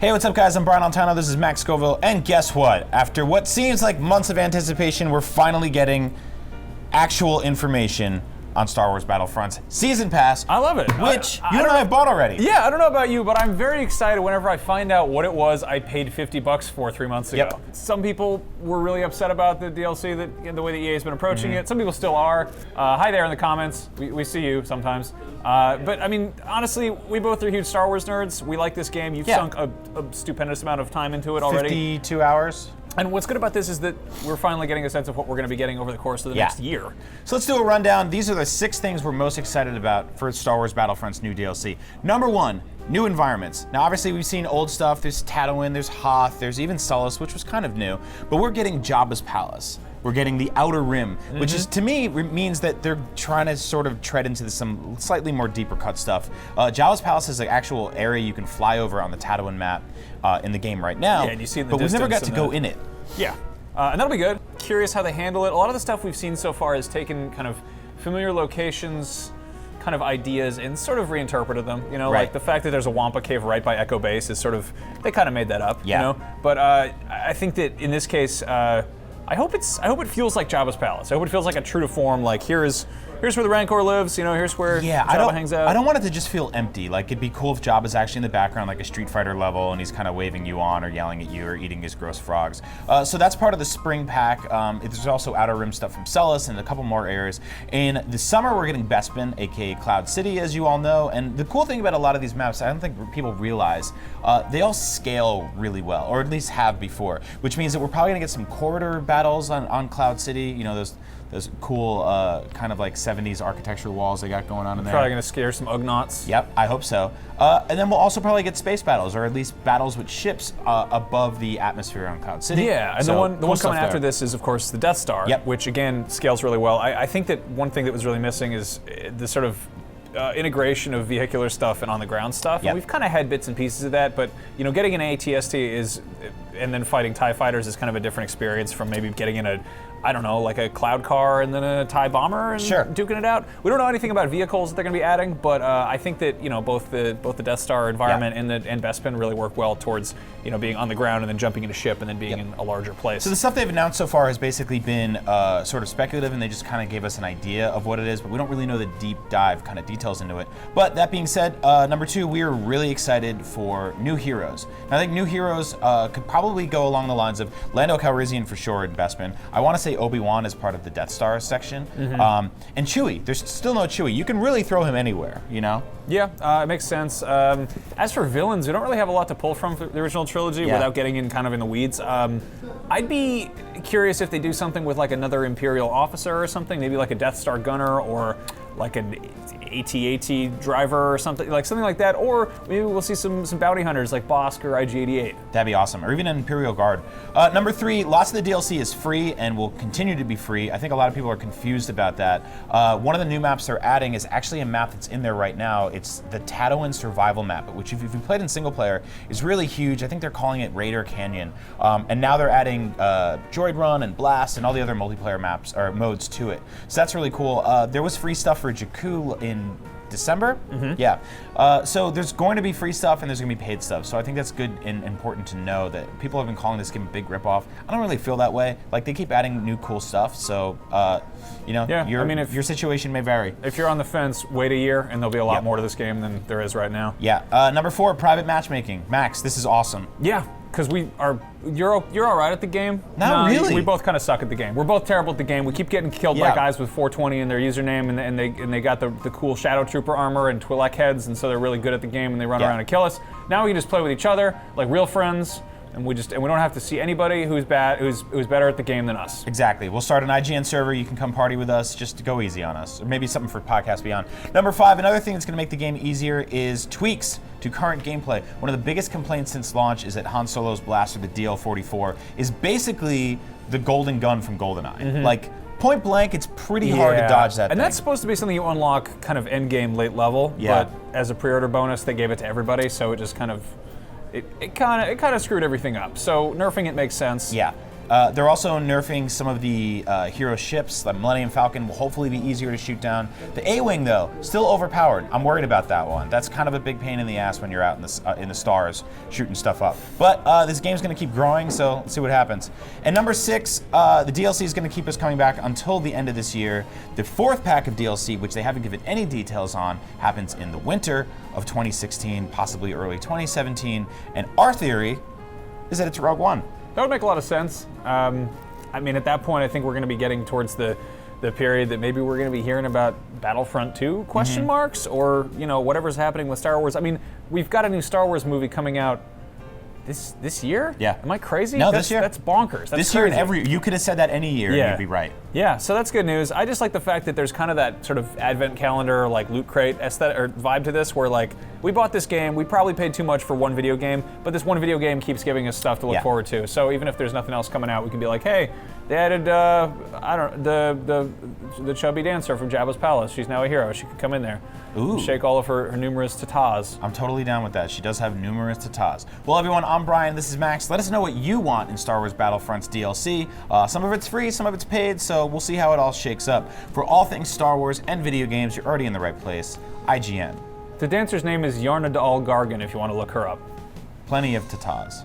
Hey, what's up, guys? I'm Brian Altano. This is Max Scoville. And guess what? After what seems like months of anticipation, we're finally getting actual information on Star Wars Battlefront's Season Pass. I love it. Which you and I have bought already. Yeah, I don't know about you, but I'm very excited whenever I find out what it was I paid $50 for 3 months ago. Yep. Some people were really upset about the DLC, the way that EA has been approaching it. Some people still are. Hi there in the comments. We see you sometimes. But I mean, honestly, we both are huge Star Wars nerds. We like this game. You've sunk a stupendous amount of time into it already. 52 hours. And what's good about this is that we're finally getting a sense of what we're going to be getting over the course of the next year. So let's do a rundown. These are the 6 things we're most excited about for Star Wars Battlefront's new DLC. Number 1, new environments. Now, obviously, we've seen old stuff. There's Tatooine, there's Hoth, there's even Sullust, which was kind of new. But we're getting Jabba's palace. We're getting the Outer Rim, which is, to me, means that they're trying to sort of tread into some slightly more deeper cut stuff. Jabba's palace is an actual area you can fly over on the Tatooine map in the game right now. Yeah, and you see but we've never got to go in it. Yeah, and that'll be good. Curious how they handle it. A lot of the stuff we've seen so far has taken kind of familiar locations, kind of ideas, and sort of reinterpreted them. You know, like the fact that there's a Wampa cave right by Echo Base is sort of, they kind of made that up. Yeah. You know, but I think that in this case, I hope it feels like Jabba's palace. I hope it feels like a true to form. Like here's where the Rancor lives. You know, here's where Jabba hangs out. I don't want it to just feel empty. Like it'd be cool if Jabba's actually in the background, like a Street Fighter level, and he's kind of waving you on or yelling at you or eating his gross frogs. So that's part of the spring pack. There's also Outer Rim stuff from Sullust and a couple more areas. In the summer, we're getting Bespin, aka Cloud City, as you all know. And the cool thing about a lot of these maps, I don't think people realize, they all scale really well, or at least have before. Which means that we're probably gonna get some corridor battles on Cloud City. You know, those cool kind of like 70s architecture walls they got going on in there. Probably gonna scare some Ugnaughts. Yep, I hope so. And then we'll also probably get space battles, or at least battles with ships above the atmosphere on Cloud City. Yeah, and so, the one coming after this is, of course, the Death Star, which again scales really well. I think that one thing that was really missing is the sort of integration of vehicular stuff and on-the-ground stuff. And we've kind of had bits and pieces of that, but you know, getting an ATST and then fighting TIE fighters is kind of a different experience from maybe getting in I don't know, like a Cloud Car and then a TIE Bomber and duking it out. We don't know anything about vehicles that they're going to be adding, but I think that, you know, both the Death Star environment and Bespin really work well towards, you know, being on the ground and then jumping in a ship and then being in a larger place. So the stuff they've announced so far has basically been sort of speculative, and they just kind of gave us an idea of what it is, but we don't really know the deep dive kind of details into it. But that being said, number 2, we are really excited for new heroes. And I think new heroes could probably go along the lines of Lando Calrissian for sure in Bespin. I want to say Obi-Wan is part of the Death Star section. And Chewie, there's still no Chewie. You can really throw him anywhere, you know? Yeah, it makes sense. As for villains, we don't really have a lot to pull from the original trilogy without getting in kind of in the weeds. I'd be curious if they do something with like another Imperial officer or something, maybe like a Death Star gunner or like an AT-AT driver or something like that, or maybe we'll see some bounty hunters like Bosk or IG-88. That'd be awesome, or even an Imperial Guard. Number 3, lots of the DLC is free and will continue to be free. I think a lot of people are confused about that. One of the new maps they're adding is actually a map that's in there right now. It's the Tatooine survival map, which if you've played in single player is really huge. I think they're calling it Raider Canyon. And now they're adding Droid Run and Blast and all the other multiplayer maps or modes to it. So that's really cool. There was free stuff for Jakku in December? So there's going to be free stuff and there's going to be paid stuff. So I think that's good and important to know that people have been calling this game a big ripoff. I don't really feel that way. Like, they keep adding new cool stuff. So, you know, your situation may vary. If you're on the fence, wait a year and there'll be a lot more to this game than there is right now. Number 4, private matchmaking. Max, this is awesome. Yeah. Because you're all right at the game. Not really. We both kind of suck at the game. We're both terrible at the game. We keep getting killed by guys with 420 in their username, and they got the cool Shadow Trooper armor and Twi'lek heads, and so they're really good at the game, and they run around and kill us. Now we can just play with each other like real friends. And we don't have to see anybody who's better at the game than us. Exactly. We'll start an IGN server. You can come party with us. Just to go easy on us. Or maybe something for Podcast Beyond. Number 5, another thing that's going to make the game easier is tweaks to current gameplay. One of the biggest complaints since launch is that Han Solo's blaster, the DL-44, is basically the golden gun from GoldenEye. Like, point blank, it's pretty hard to dodge that thing. And that's supposed to be something you unlock kind of end game, late level. But as a pre-order bonus, they gave it to everybody, so it just kind of... It kind of screwed everything up. So nerfing it makes sense. They're also nerfing some of the hero ships. The Millennium Falcon will hopefully be easier to shoot down. The A-Wing, though, still overpowered. I'm worried about that one. That's kind of a big pain in the ass when you're out in the stars shooting stuff up. But this game's going to keep growing, so let's see what happens. And number 6, the DLC is going to keep us coming back until the end of this year. The 4th pack of DLC, which they haven't given any details on, happens in the winter of 2016, possibly early 2017. And our theory is that it's Rogue One. That would make a lot of sense. I mean, at that point, I think we're going to be getting towards the period that maybe we're going to be hearing about Battlefront 2 question marks, or whatever's happening with Star Wars. I mean, we've got a new Star Wars movie coming out this year? Yeah. Am I crazy? No, this year. That's bonkers. That's this crazy. year and you could have said that any year and you'd be right. Yeah, so that's good news. I just like the fact that there's kind of that sort of advent calendar, like loot crate aesthetic or vibe to this, where like we bought this game, we probably paid too much for one video game, but this one video game keeps giving us stuff to look forward to. So even if there's nothing else coming out, we can be like, hey, they added the chubby dancer from Jabba's palace. She's now a hero. She could come in there. Ooh. Shake all of her numerous tatas. I'm totally down with that. She does have numerous tatas. Well, everyone, I'm Brian. This is Max. Let us know what you want in Star Wars Battlefront's DLC. Some of it's free, some of it's paid, so we'll see how it all shakes up. For all things Star Wars and video games, you're already in the right place. IGN. The dancer's name is Yarna Dal Gargan, if you want to look her up. Plenty of tatas.